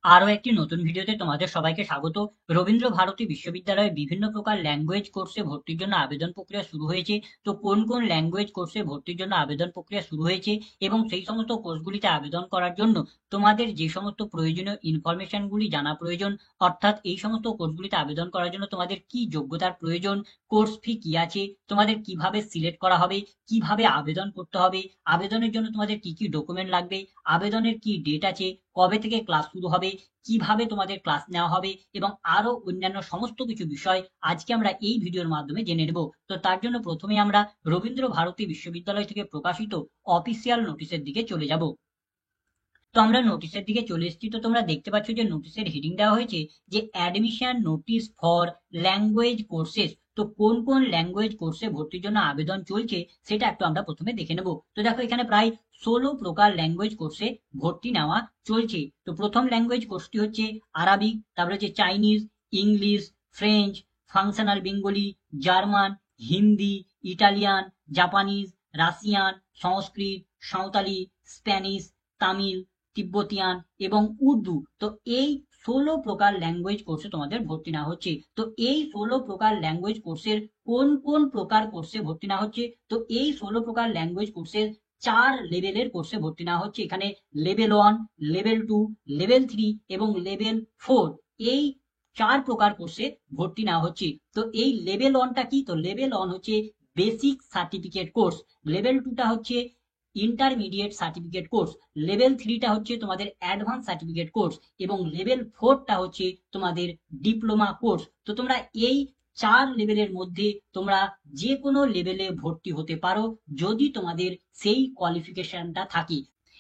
আরো একটি নতুন ভিডিওতে তোমাদের সবাইকে স্বাগত। রবীন্দ্র ভারতী বিশ্ববিদ্যালয়ে বিভিন্ন প্রকার ল্যাঙ্গুয়েজ কোর্সে ভর্তির জন্য আবেদন প্রক্রিয়া শুরু হয়েছে। তো কোন কোন ল্যাঙ্গুয়েজ কোর্সে ভর্তির জন্য আবেদন প্রক্রিয়া শুরু হয়েছে এবং সেই সমস্ত কোর্সগুলিতে আবেদন করার জন্য তোমাদের যে সমস্ত প্রয়োজনীয় ইনফরমেশনগুলি জানা প্রয়োজন, অর্থাৎ এই সমস্ত কোর্সগুলিতে আবেদন করার জন্য তোমাদের কি যোগ্যতার প্রয়োজন, কোর্স ফি কি আছে, তোমাদের কিভাবে সিলেক্ট করা হবে, কিভাবে আবেদন করতে হবে, আবেদনের জন্য তোমাদের কি কি ডকুমেন্ট লাগবে, আবেদনের কি ডেট আছে, কবে থেকে ক্লাস শুরু হবে, কিভাবে তোমাদের ক্লাস নেওয়া হবে এবং আরো অন্যান্য সমস্ত কিছু বিষয় আজকে আমরা এই ভিডিওর মাধ্যমে জেনে নেব। তো তার জন্য প্রথমে আমরা রবীন্দ্র ভারতী বিশ্ববিদ্যালয় থেকে প্রকাশিত অফিসিয়াল নোটিশের দিকে চলে যাব। তো আমরা নোটিশের দিকে চলে এসেছি। তো তোমরা দেখতে পাচ্ছ যে নোটিশের হেডিং দেওয়া হয়েছে যে admission notice for language courses. তো কোন কোন ল্যাঙ্গুয়েজ কোর্সে ভর্তির জন্য আবেদন চলছে সেটা একটু আমরা প্রথমে দেখে নেব। তো দেখো এখানে প্রায় 16 প্রকার ল্যাঙ্গুয়েজ কোর্সে ভর্তি নেওয়া চলছে। তো প্রথম ল্যাঙ্গুয়েজ কোর্সটি হচ্ছে আরাবিক, তারপরে হচ্ছে Chinese, English, French, functional Bengali, German, Hindi, Italian, Japanese, Russian, Sanskrit, Santali, Spanish, Tamil, Tibetan এবং উর্দু। তো এই 16 প্রকার ল্যাঙ্গুয়েজ কোর্সে তোমাদের ভর্তি নেওয়া হচ্ছে। তো এই 16 প্রকার ল্যাঙ্গুয়েজ কোর্সের কোন কোন প্রকার কোর্সে ভর্তি নেওয়া হচ্ছে? তো এই 16 প্রকার ল্যাঙ্গুয়েজ কোর্সের 4 লেভেলের কোর্সে ভর্তি নেওয়া হচ্ছে। এখানে লেভেল 1, লেভেল 2, লেভেল 3 এবং লেভেল 4, এই 4 প্রকার কোর্সে ভর্তি নেওয়া হচ্ছে। তো এই লেভেল 1টা কি? তো লেভেল 1 হচ্ছে বেসিক সার্টিফিকেট কোর্স, লেভেল 2টা হচ্ছে ইন্টারমিডিয়েট সার্টিফিকেট কোর্স, লেভেল 3টা হচ্ছে তোমাদের অ্যাডভান্স সার্টিফিকেট কোর্স এবং লেভেল 4টা হচ্ছে তোমাদের ডিপ্লোমা কোর্স। তো তোমরা এই 4 লেভেলের মধ্যে তোমরা যে কোনো লেভেলে ভর্তি হতে পারো যদি তোমাদের সেই কোয়ালিফিকেশনটা থাকে।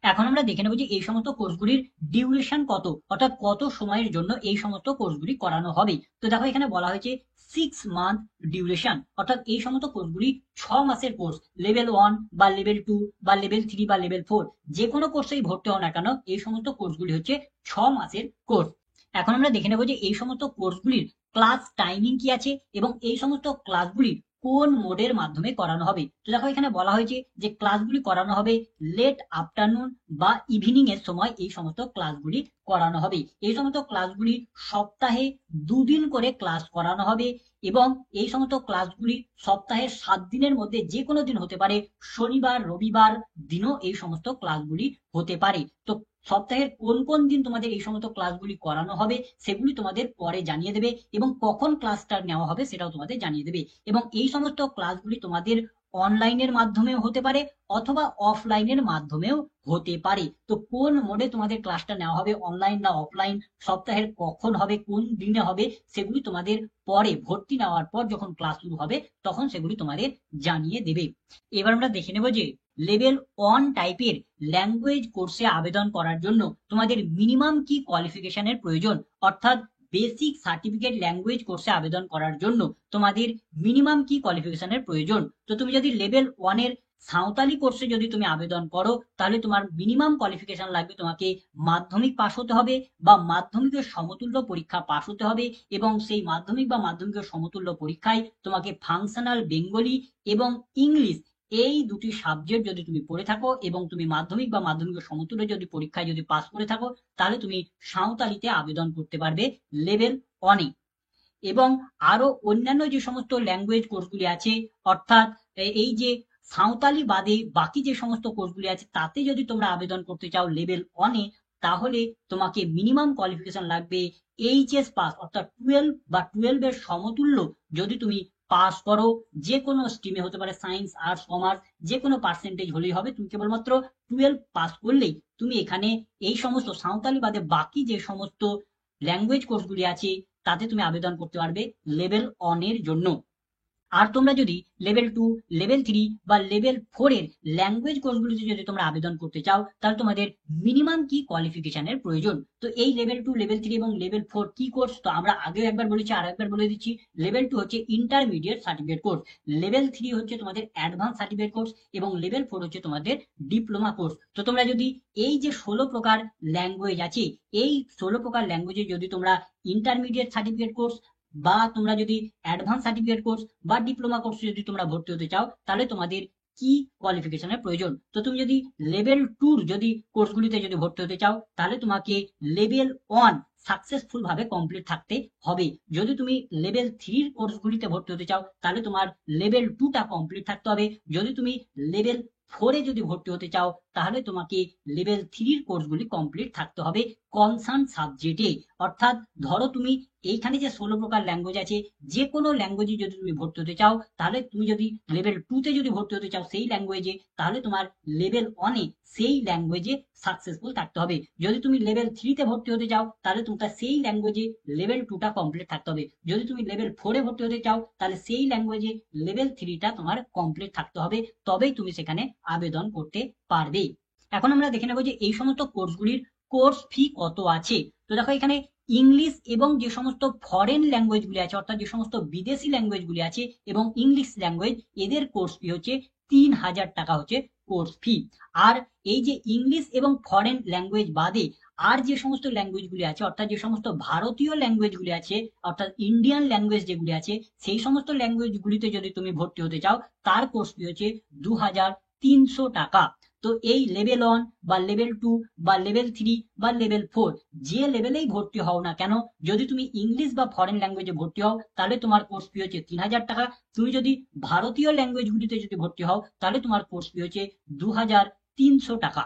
এখন আমরা দেখে নেবো যে এই সমস্ত কোর্সগুলির ডিউরেশন কত, অর্থাৎ কত সময়ের জন্য এই সমস্ত কোর্সগুলি করানো হবে। তো দেখো এখানে বলা হয়েছে 6 মান্থ ডিউরেশন, অর্থাৎ এই সমস্ত কোর্সগুলি 6 মাসের কোর্স। লেভেল 1 বা লেভেল 2 বা লেভেল 3 বা লেভেল 4 যে কোনো কোর্সেই ভর্তি হও না কেন, এই সমস্ত কোর্সগুলি হচ্ছে 6 মাসের কোর্স। এখন আমরা দেখে নেবো যে এই সমস্ত কোর্সগুলির ক্লাস টাইমিং কি আছে এবং এই সমস্ত ক্লাসগুলি কোন মোডের মাধ্যমে করানো হবে। তো দেখো এখানে বলা হয়েছে যে ক্লাসগুলি করানো হবে লেট আফটারনুন বা ইভিনিং এর সময় এই সমস্ত ক্লাসগুলি করানো হবে। এই সমস্ত ক্লাসগুলি সপ্তাহে 2 দিন করে ক্লাস করানো হবে এবং এই সমস্ত ক্লাসগুলি সপ্তাহে 7 দিনের মধ্যে যে কোনো দিন হতে পারে, শনিবার রবিবার দিনও এই সমস্ত ক্লাসগুলি হতে পারে। তো সপ্তাহের কোন কোন দিন তোমাদের এই সমস্ত ক্লাসগুলি করানো হবে সেগুলি তোমাদের পরে জানিয়ে দেবে এবং কখন ক্লাসটা নেওয়া হবে সেটাও তোমাদের জানিয়ে দেবে। এবং এই সমস্ত ক্লাসগুলি তোমাদের অনলাইনের মাধ্যমেও হতে পারে অথবা অফলাইনের মাধ্যমেও হতে পারে। তো কোন মোডে তোমাদের ক্লাসটা নেওয়া হবে, অনলাইন না অফলাইন, সপ্তাহের কখন হবে, কোন দিনে হবে, সেগুলি তোমাদের পরে ভর্তি নেওয়ার পর যখন ক্লাস শুরু হবে তখন সেগুলি তোমাদের জানিয়ে দেবে। এবার আমরা দেখে নেব যে লেভেল 1 টাইপের ল্যাঙ্গুয়েজ কোর্সে আবেদন করার জন্য তোমাদের মিনিমাম কি কোয়ালিফিকেশনের প্রয়োজন, অর্থাৎ বেসিক সার্টিফিকেট ল্যাঙ্গুয়েজ কোর্সে আবেদন করার জন্য তোমাদের মিনিমাম কি কোয়ালিফিকেশনের প্রয়োজন। তো তুমি যদি লেভেল 1 এর সাঁওতালি কোর্সে যদি তুমি আবেদন করো তাহলে তোমার মিনিমাম কোয়ালিফিকেশন লাগবে, তোমাকে মাধ্যমিক পাশ হতে হবে বা মাধ্যমিকের সমতুল্য পরীক্ষা পাশ হতে হবে এবং সেই মাধ্যমিক বা মাধ্যমিকের সমতুল্য পরীক্ষায় তোমাকে ফাংশনাল বেঙ্গলি এবং ইংলিশ এই দুটি সাবজেক্ট যদি তুমি পড়ে থাকো এবং তুমি মাধ্যমিক বা মাধ্যমিকের সমতুল্য যদি পরীক্ষায় যদি পাস করে থাকো তাহলে তুমি সাঁওতালিতে আবেদন করতে পারবে লেভেল 1-এ। এবং আরো অন্যান্য যে সমস্ত ল্যাঙ্গুয়েজ কোর্সগুলি আছে, অর্থাৎ এই যে সাঁওতালি বাদে বাকি যে সমস্ত কোর্সগুলি আছে তাতে যদি তোমরা আবেদন করতে চাও লেভেল 1-এ, তাহলে তোমাকে মিনিমাম কোয়ালিফিকেশন লাগবে এইচএস পাস, অর্থাৎ 12 বা 12 এর সমতুল্য যদি তুমি পাস করো। যে কোনো স্ট্রিমে হতে পারে, সায়েন্স, আর্টস, কমার্স, যে কোনো পার্সেন্টেজ হলেই হবে। তুমি কেবলমাত্র 12 পাস করলেই তুমি এখানে এই সমস্ত সাঁওতালি বাদে বাকি যে সমস্ত ল্যাঙ্গুয়েজ কোর্সগুলি আছে তাতে তুমি আবেদন করতে পারবে লেভেল 1 এর জন্য। আর তোমরা যদি লেভেল 2, লেভেল 3 বা লেভেল 4 এর ল্যাঙ্গুয়েজ কোর্সগুলিতে যদি তোমরা আবেদন করতে চাও তাহলে তোমাদের মিনিমাম কি কোয়ালিফিকেশনের প্রয়োজন। তো এই লেভেল 2, লেভেল 3 এবং লেভেল 4 কি কোর্স, তো আমরা আগেও একবার বলেছি আর একবার বলে দিচ্ছি। লেভেল 2 হচ্ছে ইন্টারমিডিয়েট সার্টিফিকেট কোর্স, লেভেল 3 হচ্ছে তোমাদের অ্যাডভান্স সার্টিফিকেট কোর্স এবং লেভেল 4 হচ্ছে তোমাদের ডিপ্লোমা কোর্স। তো তোমরা যদি এই যে 16 প্রকার ল্যাঙ্গুয়েজ আছে, এই 16 প্রকার ল্যাঙ্গুয়েজে যদি তোমরা ইন্টারমিডিয়েট সার্টিফিকেট কোর্স বা তোমরা যদি অ্যাডভান্স সার্টিফিকেট কোর্স বা ডিপ্লোমা কোর্সে যদি তোমরা ভর্তি হতে চাও তাহলে তোমাদের কি কোয়ালিফিকেশনের প্রয়োজন। তো তুমি যদি লেভেল 2 যদি কোর্সগুলিতে যদি ভর্তি হতে চাও, তাহলে তোমাকে লেভেল 1 সাকসেসফুল ভাবে কমপ্লিট থাকতে হবে। যদি তুমি লেভেল 3 কোর্সগুলিতে ভর্তি হতে চাও, তাহলে তোমার লেভেল 2টা কমপ্লিট থাকতে হবে। যদি তুমি লেভেল 4-এ যদি ভর্তি হতে চাও, তাহলে তোমাকে লেভেল 3 কোর্সগুলি কমপ্লিট থাকতে হবে কনসার্ন সাবজেক্টে। অর্থাৎ ধরো তুমি এইখানে যে 16 প্রকার ল্যাঙ্গুয়েজ আছে, যে কোনো ল্যাঙ্গুয়েজে যদি তুমি ভর্তি হতে চাও, তাহলে তুমি যদি লেভেল 2-তে যদি ভর্তি হতে চাও সেই ল্যাঙ্গুয়েজে, তাহলে তোমার লেভেল 1-এ সেই ল্যাঙ্গুয়েজে সাকসেসফুল থাকতে হবে। যদি তুমি লেভেল 3-তে ভর্তি হতে চাও, তাহলে তোমার সেই ল্যাঙ্গুয়েজে লেভেল 2টা কমপ্লিট থাকতে হবে। যদি তুমি লেভেল 4-এ ভর্তি হতে চাও, তাহলে সেই ল্যাঙ্গুয়েজে লেভেল 3টা তোমার কমপ্লিট থাকতে হবে, তবেই তুমি সেখানে আবেদন করতে পারবে। এখন আমরা দেখে নেবো যে এই সমস্ত কোর্সগুলির কোর্স ফি কত আছে। তো দেখো এখানে ইংলিশ এবং যে সমস্ত ফরেন ল্যাঙ্গুয়েজগুলি আছে, অর্থাৎ যে সমস্ত বিদেশি ল্যাঙ্গুয়েজগুলি আছে এবং ইংলিশ ল্যাঙ্গুয়েজ, এদের কোর্স ফি হচ্ছে 3000 টাকা হচ্ছে কোর্স ফি। আর এই যে ইংলিশ এবং ফরেন ল্যাঙ্গুয়েজ বাদে আর যে সমস্ত ল্যাঙ্গুয়েজগুলি আছে, অর্থাৎ যে সমস্ত ভারতীয় ল্যাঙ্গুয়েজগুলি আছে, অর্থাৎ ইন্ডিয়ান ল্যাঙ্গুয়েজ যেগুলি আছে, সেই সমস্ত ল্যাঙ্গুয়েজগুলিতে যদি তুমি ভর্তি হতে চাও, তার কোর্স ফি হচ্ছে 2300 টাকা। তো এই লেভেল 1 বা লেভেল 2 বা লেভেল 3 বা লেভেল 4 যে লেভেলেই ভর্তি হও না কেন, যদি তুমি ইংলিশ বা ফরেন ল্যাঙ্গুয়েজে ভর্তি হও, তাহলে তোমার কোর্স ফি হচ্ছে 3000 টাকা। তুমি যদি ভারতীয় ল্যাঙ্গুয়েজগুলিতে যদি ভর্তি হও, তাহলে তোমার কোর্স ফি হচ্ছে 2300 টাকা।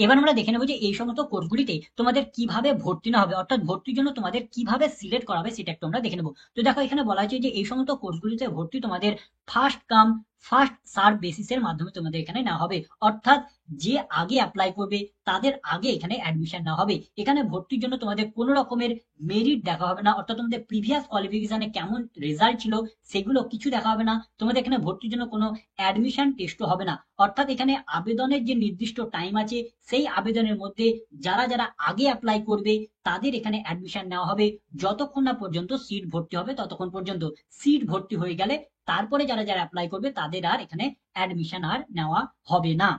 এবার আমরা দেখে নেবো যে এই সমস্ত কোর্সগুলিতে তোমাদের কিভাবে ভর্তি না হবে, অর্থাৎ ভর্তির জন্য তোমাদের কিভাবে সিলেক্ট করা হবে সেটা একটু আমরা দেখে নেবো। তো দেখো এখানে বলা হয়েছে যে এই সমস্ত কোর্সগুলিতে ভর্তি তোমাদের ফার্স্ট কাম ফার্স্ট সার্ভ বেসিসের মাধ্যমে তোমাদের এখানে নেওয়া হবে। অর্থাৎ যে আগে অ্যাপ্লাই করবে তাদের আগে এখানে অ্যাডমিশন নেওয়া হবে। এখানে ভর্তির জন্য তোমাদের কোনো রকমের মেরিট দেখা হবে না, অর্থাৎ তোমাদের প্রিভিয়াস কোয়ালিফিকেশনে কেমন রেজাল্ট ছিল সেগুলো কিছু দেখা হবে না। তোমাদের এখানে ভর্তির জন্য কোনো অ্যাডমিশন টেস্টও হবে না। অর্থাৎ এখানে আবেদনের যে নির্দিষ্ট টাইম আছে, সেই আবেদনের মধ্যে যারা যারা আগে অ্যাপ্লাই করবে তাদের এখানে অ্যাডমিশন নেওয়া হবে, যতক্ষণ না পর্যন্ত সিট ভর্তি হবে ততক্ষণ পর্যন্ত। সিট ভর্তি হয়ে গেলে তারপরে যারা যারা অ্যাপ্লাই করবে তাদের আর এখানে অ্যাডমিশন আর নেওয়া হবে না।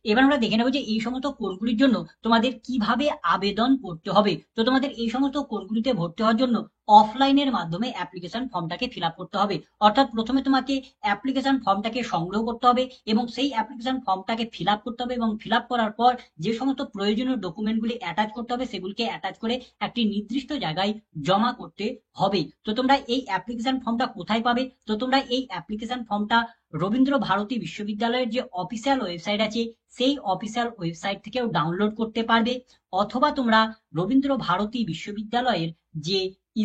এবার আমরা দেখে নেবো যে এই সমস্ত কোর্সগুলির জন্য তোমাদের কিভাবে আবেদন করতে হবে। তো তোমাদের এই সমস্ত কোর্সগুলিতে ভর্তি হওয়ার জন্য অফলাইনের মাধ্যমে অ্যাপ্লিকেশন ফর্মটাকে ফিল আপ করতে হবে। অর্থাৎ প্রথমে তোমাকে অ্যাপ্লিকেশন ফর্মটাকে সংগ্রহ করতে হবে এবং সেই অ্যাপ্লিকেশন ফর্মটাকে ফিল আপ করতে হবে, এবং ফিল আপ করার পর যে সমস্ত প্রয়োজনীয় ডকুমেন্টগুলি অ্যাটাচ করতে হবে সেগুলিকে অ্যাটাচ করে একটি নির্দিষ্ট জায়গায় জমা করতে হবে। তো তোমরা এই অ্যাপ্লিকেশন ফর্মটা কোথায় পাবে? তো তোমরা এই অ্যাপ্লিকেশন ফর্মটা রবীন্দ্র ভারতী বিশ্ববিদ্যালয়ের যে অফিসিয়াল ওয়েবসাইট আছে, সেই অফিসিয়াল ওয়েবসাইট থেকেও ডাউনলোড করতে পারবে, অথবা তোমরা রবীন্দ্র ভারতী বিশ্ববিদ্যালয়ের যে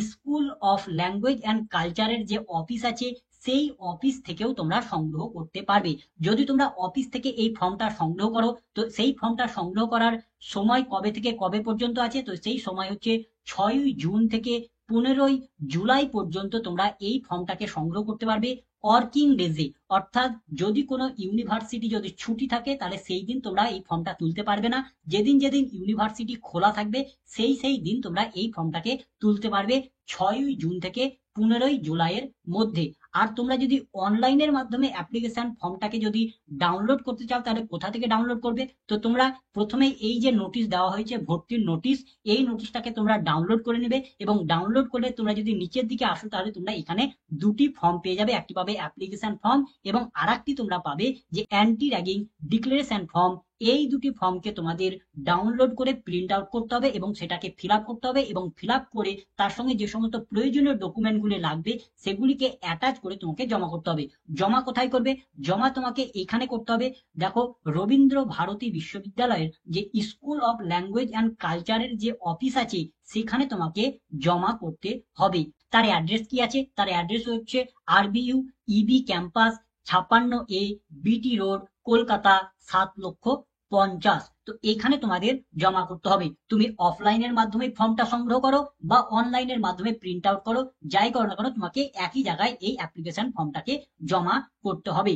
স্কুল অফ ল্যাঙ্গুয়েজ অ্যান্ড কালচারের যে অফিস আছে, সেই অফিস থেকেও তোমরা সংগ্রহ করতে পারবে। যদি তোমরা অফিস থেকে এই ফর্মটা সংগ্রহ করো, তো সেই ফর্মটা সংগ্রহ করার সময় কবে থেকে কবে পর্যন্ত আছে? তো সেই সময় হচ্ছে 6ই জুন থেকে 15ই জুলাই পর্যন্ত তোমরা এই ফর্মটাকে সংগ্রহ করতে পারবে ওয়ার্কিং ডেজে। অর্থাৎ যদি কোনো ইউনিভার্সিটি যদি ছুটি থাকে, তাহলে সেই দিন তোমরা এই ফর্মটা তুলতে পারবে না। যেদিন যেদিন ইউনিভার্সিটি খোলা থাকবে সেই সেই দিন তোমরা এই ফর্মটাকে তুলতে পারবে, 6ই জুন থেকে 15ই জুলাইয়ের মধ্যে। আর তোমরা যদি অনলাইনের মাধ্যমে অ্যাপ্লিকেশন ফর্মটাকে যদি ডাউনলোড করতে চাও, তাহলে কোথা থেকে ডাউনলোড করবে? তো তোমরা প্রথমে এই যে নোটিশ দেওয়া হয়েছে, ভর্তির নোটিশ, এই নোটিশটাকে তোমরা ডাউনলোড করে নেবে, এবং ডাউনলোড করলে তোমরা যদি নিচের দিকে আসো, তাহলে তোমরা এখানে দুটি ফর্ম পেয়ে যাবে। একটি পাবে অ্যাপ্লিকেশন ফর্ম এবং আরেকটি তোমরা পাবে যে অ্যান্টি র্যাগিং ডিক্লারেশন ফর্ম। এই দুটি ফর্মকে তোমাদের ডাউনলোড করে প্রিন্ট আউট করতে হবে এবং সেটাকে ফিল আপ করতে হবে, এবং ফিল আপ করে তার সঙ্গে যে সমস্ত প্রয়োজনীয় ডকুমেন্টগুলি লাগবে সেগুলিকে অ্যাটাচ করে তোমাকে জমা করতে হবে। জমা কোথায় করবে? জমা তোমাকে এখানে করতে হবে। দেখো, রবীন্দ্র ভারতী বিশ্ববিদ্যালয়ের যে স্কুল অফ ল্যাঙ্গুয়েজ অ্যান্ড কালচারের যে অফিস আছে, সেখানে তোমাকে জমা করতে হবে। তার অ্যাড্রেস কি আছে? তার অ্যাড্রেস হচ্ছে RBU EB campus 56A BT road, Kolkata 7,50,000। তো এখানে তোমাদের জমা করতে হবে। তুমি অফলাইনের মাধ্যমে ফর্মটা সংগ্রহ করো বা অনলাইনের মাধ্যমে প্রিন্ট আউট করো, যাই করো না কেন তোমাকে একই জায়গায় এই অ্যাপ্লিকেশন ফর্মটাকে জমা করতে হবে।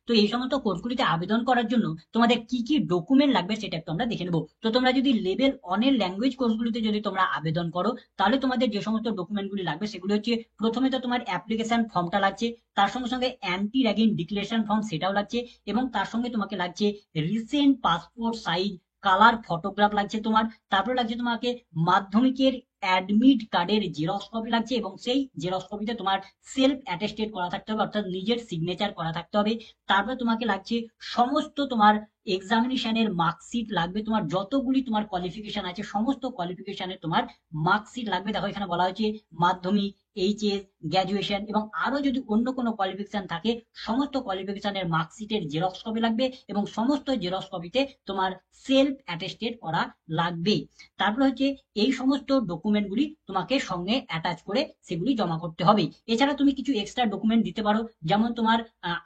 তো এই সমস্ত কোর্সগুলিতে আবেদন করার জন্য তোমাদের কি কি ডকুমেন্ট লাগবে সেটা একটু আমরা দেখে নেবো। তো তোমরা যদি লেভেল 1 এর ল্যাঙ্গুয়েজ কোর্সগুলিতে যদি তোমরা আবেদন করো, তাহলে তোমাদের যে সমস্ত ডকুমেন্টগুলি লাগবে সেগুলো হচ্ছে, প্রথমে তো তোমার অ্যাপ্লিকেশন ফর্মটা লাগছে, তার সঙ্গে সঙ্গে অ্যান্টি র্যাগিং ডিক্লারেশন ফর্ম সেটাও লাগছে, এবং তার সঙ্গে তোমাকে লাগছে recent passport size colour photograph লাগছে তোমার। তারপরে লাগছে তোমাকে মাধ্যমিকের অ্যাডমিট কার্ডের জেরক্স কপি লাগছে এবং সেই জেরক্স কপিতে তোমার সেলফ অ্যাটেস্টেড করা থাকতে হবে, অর্থাৎ নিজের সিগনেচার করা থাকতে হবে। তারপরে তোমাকে লাগছে সমস্ত তোমার এক্সামিনেশনের মার্কশিট লাগবে, তোমার যতগুলি তোমার কোয়ালিফিকেশন আছে সমস্ত কোয়ালিফিকেশনের তোমার মার্কশিট লাগবে। দেখো এখানে বলা হয়েছে মাধ্যমিক, এইচএস, গ্র্যাজুয়েশন এবং আরো যদি অন্য কোনো কোয়ালিফিকেশন থাকে সমস্ত কোয়ালিফিকেশনের মার্কশিটের জেরক্স কপি লাগবে এবং সমস্ত জেরক্স কপিতে তোমার সেলফ অ্যাটেস্টেড করা লাগবে। তারপর হচ্ছে এই সমস্ত ডকুমেন্টগুলি তোমাকে সঙ্গে অ্যাটাচ করে সেগুলি জমা করতে হবে। এছাড়া তুমি কিছু এক্সট্রা ডকুমেন্ট দিতে পারো, যেমন তোমার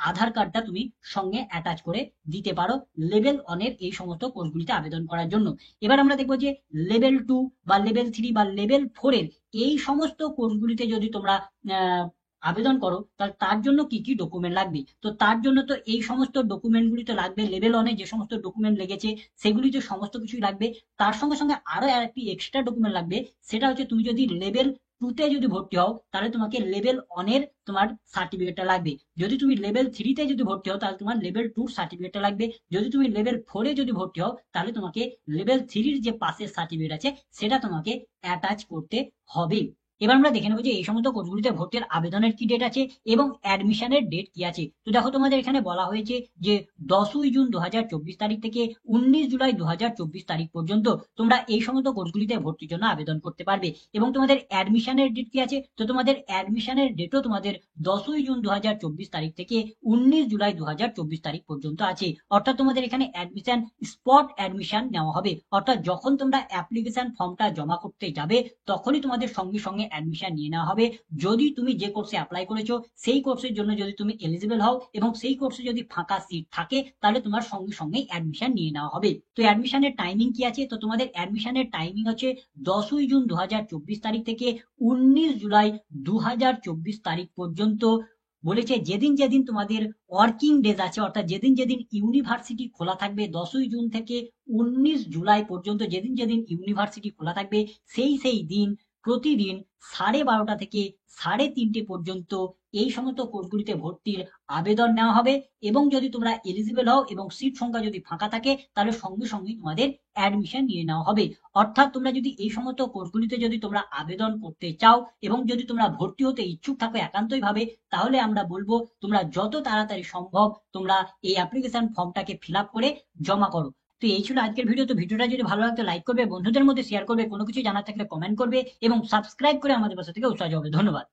আধার কার্ডটা তুমি সঙ্গে অ্যাটাচ করে দিতে পারো লেভেল ওয়ানের এই সমস্ত কোর্সগুলিতে আবেদন করার জন্য। এবার আমরা দেখবো যে লেভেল 2 বা লেভেল 3 বা লেভেল 4 এর এই সমস্ত কোর্সগুলিতে যদি তোমরা আবেদন করো তাহলে তার জন্য কি কি ডকুমেন্ট লাগবে। তো তার জন্য তো এই সমস্ত ডকুমেন্টগুলি তো লাগবে, লেভেল ওয়ানে যে সমস্ত ডকুমেন্ট লেগেছে সেগুলি তো সমস্ত কিছুই লাগবে। তার সঙ্গে সঙ্গে আরো একটি এক্সট্রা ডকুমেন্ট লাগবে, সেটা হচ্ছে তুমি যদি লেভেল 2 তে যদি ভর্তি হও তাহলে তোমাকে লেভেল ওয়ানের তোমার সার্টিফিকেটটা লাগবে। যদি তুমি লেভেল 3 তে যদি ভর্তি হও তাহলে তোমার লেভেল 2 সার্টিফিকেটটা লাগবে। যদি তুমি লেভেল 4 এ যদি ভর্তি হও তাহলে তোমাকে লেভেল 3 এর যে পাসের সার্টিফিকেট আছে সেটা তোমাকে অ্যাটাচ করতে হবে। এবার আমরা দেখে নেবো যে এই সমস্ত কোর্সগুলিতে ভর্তির আবেদনের কি ডেট আছে এবং অ্যাডমিশনের ডেট কি আছে। তো দেখো তোমাদের এখানে বলা হয়েছে যে 10ই জুন 2024 তারিখ থেকে 19 জুলাই 2024 তারিখ পর্যন্ত তোমরা এই সমস্ত কোর্সগুলিতে ভর্তির জন্য আবেদন করতে পারবে। এবং তোমাদের অ্যাডমিশনের ডেট কি আছে, তো তোমাদের অ্যাডমিশনের ডেটও তোমাদের 10ই জুন 2024 তারিখ থেকে 19 জুলাই 2024 তারিখ পর্যন্ত আছে। অর্থাৎ তোমাদের এখানে অ্যাডমিশন স্পট অ্যাডমিশন নেওয়া হবে, অর্থাৎ যখন তোমরা অ্যাপ্লিকেশন ফর্মটা জমা করতে যাবে তখনই তোমাদের সঙ্গে সঙ্গে অ্যাডমিশন নিয়ে নেওয়া হবে। যদি তুমি যে কোর্সে অ্যাপ্লাই করেছো সেই কোর্সের জন্য যদি তুমি এলিজিবল হও এবং সেই কোর্সে যদি ফাঁকা সিট থাকে তাহলে তোমার সঙ্গে সঙ্গে অ্যাডমিশন নিয়ে নেওয়া হবে। তো অ্যাডমিশনের টাইমিং কি আছে, তো তোমাদের অ্যাডমিশনের টাইমিং হচ্ছে 10ই জুন 2024 তারিখ থেকে 19 জুলাই 2024 তারিখ পর্যন্ত। বলেছে যেদিন যেদিন তোমাদের ওয়ার্কিং ডেজ আছে, অর্থাৎ যেদিন যেদিন ইউনিভার্সিটি খোলা থাকবে 10ই জুন থেকে 19 জুলাই পর্যন্ত যেদিন যেদিন ইউনিভার্সিটি খোলা থাকবে সেই দিন প্রতিদিন 12:30 থেকে 3:30 পর্যন্ত এই সমস্ত কোর্সগুলিতে ভর্তির আবেদন নেওয়া হবে। এবং যদি তোমরা এলিজিবল হও এবং সিট সংখ্যা যদি ফাঁকা থাকে তাহলে সঙ্গে সঙ্গে তোমাদের অ্যাডমিশন নিয়ে নেওয়া হবে। অর্থাৎ তোমরা যদি এই সমস্ত কোর্সগুলিতে যদি তোমরা আবেদন করতে চাও এবং যদি তোমরা ভর্তি হতে ইচ্ছুক থাকো একান্তই ভাবে, তাহলে আমরা বলবো তোমরা যত তাড়াতাড়ি সম্ভব তোমরা এই অ্যাপ্লিকেশন ফর্মটাকে ফিল আপ করে জমা করো। তো এই ছিল আজকের ভিডিও। তো ভিডিওটা যদি ভালো লাগতো লাইক করবে, বন্ধুদের মধ্যে শেয়ার করবে, কোনো কিছু জানার থাকলে কমেন্ট করবে এবং সাবস্ক্রাইব করে আমাদের পাশে থেকে উৎসাহ হবে। ধন্যবাদ।